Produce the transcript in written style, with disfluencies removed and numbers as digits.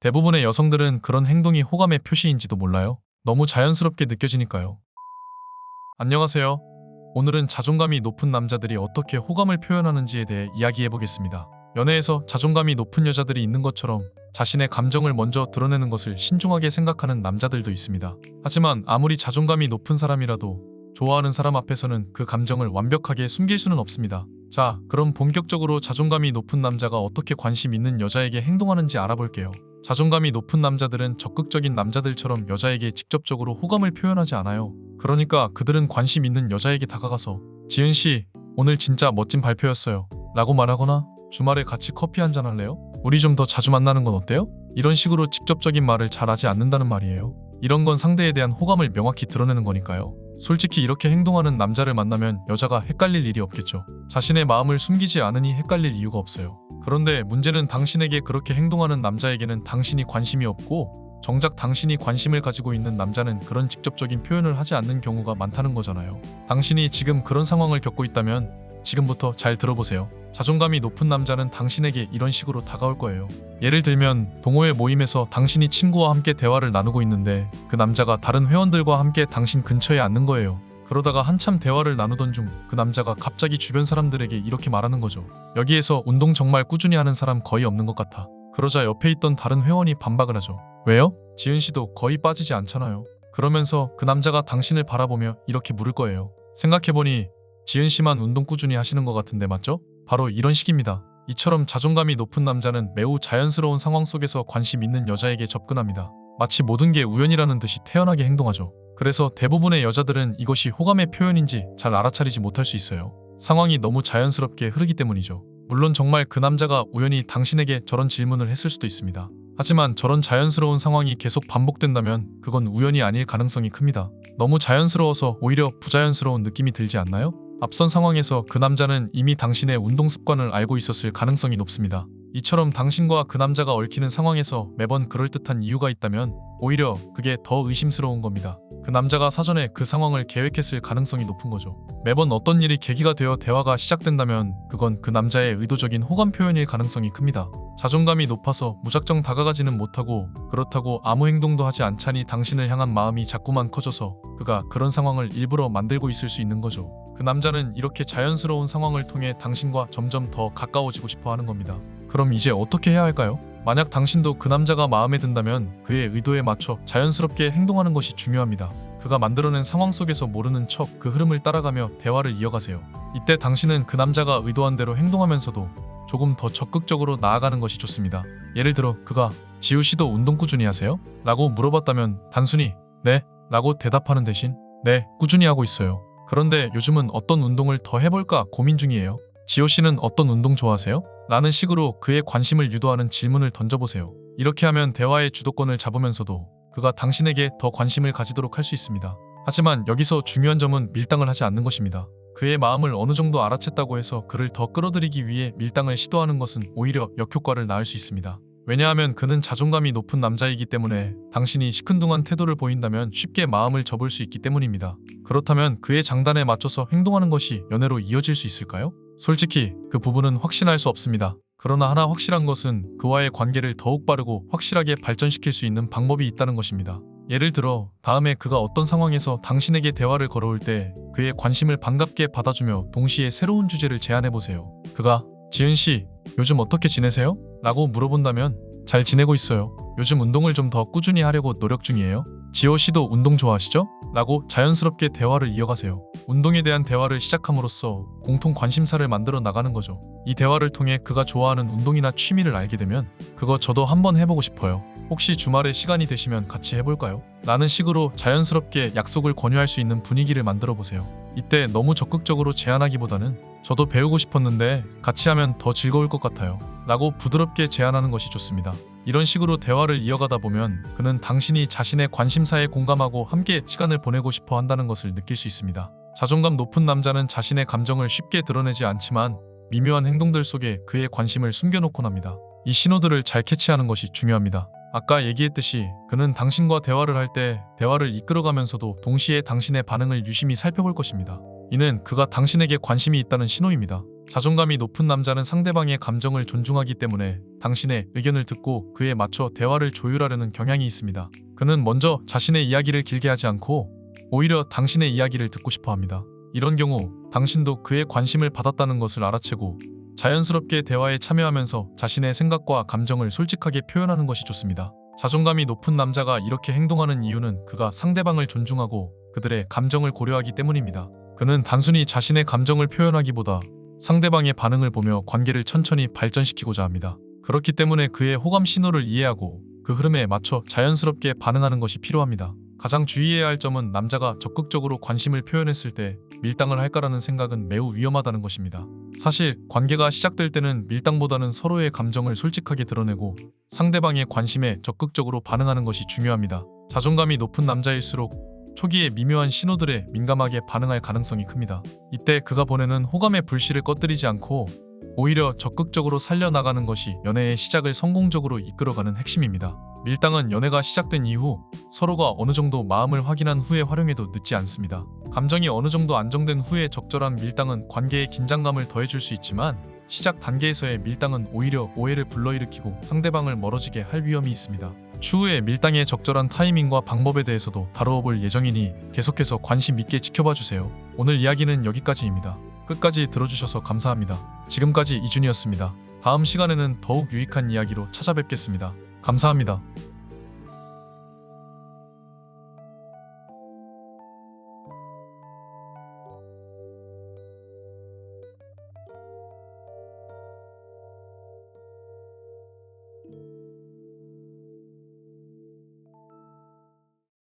대부분의 여성들은 그런 행동이 호감의 표시인지도 몰라요. 너무 자연스럽게 느껴지니까요. 안녕하세요. 오늘은 자존감이 높은 남자들이 어떻게 호감을 표현하는지에 대해 이야기해 보겠습니다. 연애에서 자존감이 높은 여자들이 있는 것처럼 자신의 감정을 먼저 드러내는 것을 신중하게 생각하는 남자들도 있습니다. 하지만 아무리 자존감이 높은 사람이라도 좋아하는 사람 앞에서는 그 감정을 완벽하게 숨길 수는 없습니다. 자, 그럼 본격적으로 자존감이 높은 남자가 어떻게 관심 있는 여자에게 행동하는지 알아볼게요. 자존감이 높은 남자들은 적극적인 남자들처럼 여자에게 직접적으로 호감을 표현하지 않아요. 그러니까 그들은 관심 있는 여자에게 다가가서 지은씨, 오늘 진짜 멋진 발표였어요 라고 말하거나 주말에 같이 커피 한잔 할래요? 우리 좀 더 자주 만나는 건 어때요? 이런 식으로 직접적인 말을 잘 하지 않는다는 말이에요. 이런 건 상대에 대한 호감을 명확히 드러내는 거니까요. 솔직히 이렇게 행동하는 남자를 만나면 여자가 헷갈릴 일이 없겠죠. 자신의 마음을 숨기지 않으니 헷갈릴 이유가 없어요. 그런데 문제는 당신에게 그렇게 행동하는 남자에게는 당신이 관심이 없고 정작 당신이 관심을 가지고 있는 남자는 그런 직접적인 표현을 하지 않는 경우가 많다는 거잖아요. 당신이 지금 그런 상황을 겪고 있다면 지금부터 잘 들어보세요. 자존감이 높은 남자는 당신에게 이런 식으로 다가올 거예요. 예를 들면 동호회 모임에서 당신이 친구와 함께 대화를 나누고 있는데 그 남자가 다른 회원들과 함께 당신 근처에 앉는 거예요. 그러다가 한참 대화를 나누던 중 그 남자가 갑자기 주변 사람들에게 이렇게 말하는 거죠. 여기에서 운동 정말 꾸준히 하는 사람 거의 없는 것 같아. 그러자 옆에 있던 다른 회원이 반박을 하죠. 왜요? 지은씨도 거의 빠지지 않잖아요. 그러면서 그 남자가 당신을 바라보며 이렇게 물을 거예요. 생각해보니 지은씨만 운동 꾸준히 하시는 것 같은데 맞죠? 바로 이런 식입니다. 이처럼 자존감이 높은 남자는 매우 자연스러운 상황 속에서 관심 있는 여자에게 접근합니다. 마치 모든 게 우연이라는 듯이 태연하게 행동하죠. 그래서 대부분의 여자들은 이것이 호감의 표현인지 잘 알아차리지 못할 수 있어요. 상황이 너무 자연스럽게 흐르기 때문이죠. 물론 정말 그 남자가 우연히 당신에게 저런 질문을 했을 수도 있습니다. 하지만 저런 자연스러운 상황이 계속 반복된다면 그건 우연이 아닐 가능성이 큽니다. 너무 자연스러워서 오히려 부자연스러운 느낌이 들지 않나요? 앞선 상황에서 그 남자는 이미 당신의 운동 습관을 알고 있었을 가능성이 높습니다. 이처럼 당신과 그 남자가 얽히는 상황에서 매번 그럴듯한 이유가 있다면 오히려 그게 더 의심스러운 겁니다. 그 남자가 사전에 그 상황을 계획했을 가능성이 높은 거죠. 매번 어떤 일이 계기가 되어 대화가 시작된다면 그건 그 남자의 의도적인 호감 표현일 가능성이 큽니다. 자존감이 높아서 무작정 다가가지는 못하고 그렇다고 아무 행동도 하지 않자니 당신을 향한 마음이 자꾸만 커져서 그가 그런 상황을 일부러 만들고 있을 수 있는 거죠. 그 남자는 이렇게 자연스러운 상황을 통해 당신과 점점 더 가까워지고 싶어 하는 겁니다. 그럼 이제 어떻게 해야 할까요? 만약 당신도 그 남자가 마음에 든다면 그의 의도에 맞춰 자연스럽게 행동하는 것이 중요합니다. 그가 만들어낸 상황 속에서 모르는 척 그 흐름을 따라가며 대화를 이어가세요. 이때 당신은 그 남자가 의도한 대로 행동하면서도 조금 더 적극적으로 나아가는 것이 좋습니다. 예를 들어 그가 지우씨도 운동 꾸준히 하세요? 라고 물어봤다면 단순히 네 라고 대답하는 대신 네 꾸준히 하고 있어요. 그런데 요즘은 어떤 운동을 더 해볼까 고민 중이에요. 지호씨는 어떤 운동 좋아하세요? 라는 식으로 그의 관심을 유도하는 질문을 던져보세요. 이렇게 하면 대화의 주도권을 잡으면서도 그가 당신에게 더 관심을 가지도록 할 수 있습니다. 하지만 여기서 중요한 점은 밀당을 하지 않는 것입니다. 그의 마음을 어느 정도 알아챘다고 해서 그를 더 끌어들이기 위해 밀당을 시도하는 것은 오히려 역효과를 낳을 수 있습니다. 왜냐하면 그는 자존감이 높은 남자이기 때문에 당신이 시큰둥한 태도를 보인다면 쉽게 마음을 접을 수 있기 때문입니다. 그렇다면 그의 장단에 맞춰서 행동하는 것이 연애로 이어질 수 있을까요? 솔직히 그 부분은 확신할 수 없습니다. 그러나 하나 확실한 것은 그와의 관계를 더욱 빠르고 확실하게 발전시킬 수 있는 방법이 있다는 것입니다. 예를 들어 다음에 그가 어떤 상황에서 당신에게 대화를 걸어올 때 그의 관심을 반갑게 받아주며 동시에 새로운 주제를 제안해보세요. 그가 지은씨, 요즘 어떻게 지내세요? 라고 물어본다면 잘 지내고 있어요. 요즘 운동을 좀 더 꾸준히 하려고 노력 중이에요. 지호씨도 운동 좋아하시죠? 라고 자연스럽게 대화를 이어가세요. 운동에 대한 대화를 시작함으로써 공통 관심사를 만들어 나가는 거죠. 이 대화를 통해 그가 좋아하는 운동이나 취미를 알게 되면 그거 저도 한번 해보고 싶어요. 혹시 주말에 시간이 되시면 같이 해볼까요? 라는 식으로 자연스럽게 약속을 권유할 수 있는 분위기를 만들어 보세요. 이때 너무 적극적으로 제안하기보다는 저도 배우고 싶었는데 같이 하면 더 즐거울 것 같아요. 라고 부드럽게 제안하는 것이 좋습니다. 이런 식으로 대화를 이어가다 보면 그는 당신이 자신의 관심사에 공감하고 함께 시간을 보내고 싶어 한다는 것을 느낄 수 있습니다. 자존감 높은 남자는 자신의 감정을 쉽게 드러내지 않지만 미묘한 행동들 속에 그의 관심을 숨겨놓곤 합니다. 이 신호들을 잘 캐치하는 것이 중요합니다. 아까 얘기했듯이 그는 당신과 대화를 할 때 대화를 이끌어가면서도 동시에 당신의 반응을 유심히 살펴볼 것입니다. 이는 그가 당신에게 관심이 있다는 신호입니다. 자존감이 높은 남자는 상대방의 감정을 존중하기 때문에 당신의 의견을 듣고 그에 맞춰 대화를 조율하려는 경향이 있습니다. 그는 먼저 자신의 이야기를 길게 하지 않고 오히려 당신의 이야기를 듣고 싶어 합니다. 이런 경우 당신도 그의 관심을 받았다는 것을 알아채고 자연스럽게 대화에 참여하면서 자신의 생각과 감정을 솔직하게 표현하는 것이 좋습니다. 자존감이 높은 남자가 이렇게 행동하는 이유는 그가 상대방을 존중하고 그들의 감정을 고려하기 때문입니다. 그는 단순히 자신의 감정을 표현하기보다 상대방의 반응을 보며 관계를 천천히 발전시키고자 합니다. 그렇기 때문에 그의 호감 신호를 이해하고 그 흐름에 맞춰 자연스럽게 반응하는 것이 필요합니다. 가장 주의해야 할 점은 남자가 적극적으로 관심을 표현했을 때 밀당을 할까라는 생각은 매우 위험하다는 것입니다. 사실 관계가 시작될 때는 밀당보다는 서로의 감정을 솔직하게 드러내고 상대방의 관심에 적극적으로 반응하는 것이 중요합니다. 자존감이 높은 남자일수록 초기에 미묘한 신호들에 민감하게 반응할 가능성이 큽니다. 이때 그가 보내는 호감의 불씨를 꺼뜨리지 않고 오히려 적극적으로 살려나가는 것이 연애의 시작을 성공적으로 이끌어가는 핵심입니다. 밀당은 연애가 시작된 이후 서로가 어느 정도 마음을 확인한 후에 활용해도 늦지 않습니다. 감정이 어느 정도 안정된 후에 적절한 밀당은 관계에 긴장감을 더해줄 수 있지만 시작 단계에서의 밀당은 오히려 오해를 불러일으키고 상대방을 멀어지게 할 위험이 있습니다. 추후에 밀당의 적절한 타이밍과 방법에 대해서도 다루어 볼 예정이니 계속해서 관심 있게 지켜봐 주세요. 오늘 이야기는 여기까지입니다. 끝까지 들어주셔서 감사합니다. 지금까지 이준이었습니다. 다음 시간에는 더욱 유익한 이야기로 찾아뵙겠습니다. 감사합니다.